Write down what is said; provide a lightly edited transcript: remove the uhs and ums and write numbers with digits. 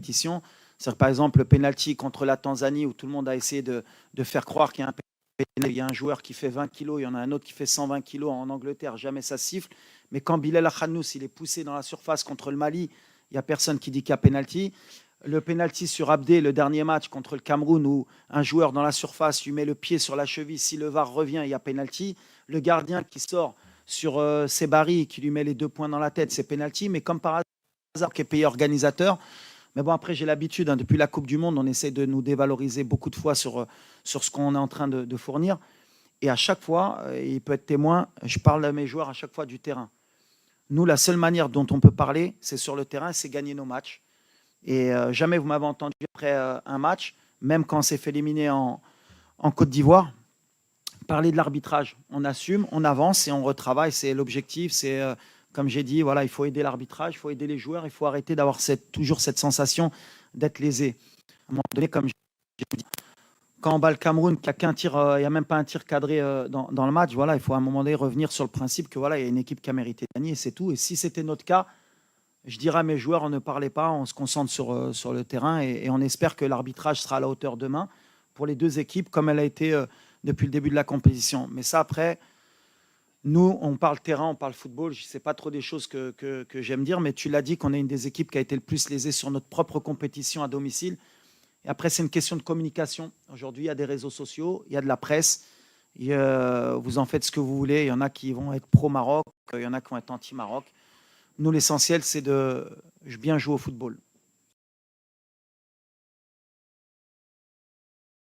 compétition. C'est-à-dire, par exemple, le penalty contre la Tanzanie, où tout le monde a essayé de faire croire qu'il y a un penalty. Il y a un joueur qui fait 20 kilos, il y en a un autre qui fait 120 kilos en Angleterre, jamais ça siffle. Mais quand Bilal Akhanous, il est poussé dans la surface contre le Mali, il n'y a personne qui dit qu'il y a penalty. Le penalty sur Abdé, le dernier match contre le Cameroun, où un joueur dans la surface lui met le pied sur la cheville, si le VAR revient, il y a penalty. Le gardien qui sort sur Sebari, qui lui met les 2 points dans la tête, c'est penalty. Mais comme par hasard, qui est pays organisateur. Mais bon, après, j'ai l'habitude, hein, depuis la Coupe du Monde, on essaie de nous dévaloriser beaucoup de fois sur ce qu'on est en train de fournir. Et à chaque fois, il peut être témoin, je parle à mes joueurs à chaque fois du terrain. Nous, la seule manière dont on peut parler, c'est sur le terrain, c'est gagner nos matchs. Et jamais vous m'avez entendu après un match, même quand on s'est fait éliminer en Côte d'Ivoire, parler de l'arbitrage. On assume, on avance et on retravaille. C'est l'objectif. C'est, comme j'ai dit, voilà, il faut aider l'arbitrage, il faut aider les joueurs, il faut arrêter d'avoir toujours cette sensation d'être lésé. À un moment donné, comme j'ai dit, quand on bat le Cameroun, qu'il n'y a qu'un tir, il n'y a même pas un tir cadré dans le match, voilà, il faut à un moment donné revenir sur le principe que voilà, il y a une équipe qui a mérité de gagner, et c'est tout. Et si c'était notre cas, je dirais à mes joueurs, on ne parlait pas, on se concentre sur le terrain et on espère que l'arbitrage sera à la hauteur demain pour les deux équipes, comme elle a été depuis le début de la compétition. Mais ça, après, nous, on parle terrain, on parle football. Je ne sais pas trop des choses que j'aime dire, mais tu l'as dit qu'on est une des équipes qui a été le plus lésée sur notre propre compétition à domicile. Et après, c'est une question de communication. Aujourd'hui, il y a des réseaux sociaux, il y a de la presse. Vous en faites ce que vous voulez. Il y en a qui vont être pro-Maroc, il y en a qui vont être anti-Maroc. Nous, l'essentiel, c'est de bien jouer au football.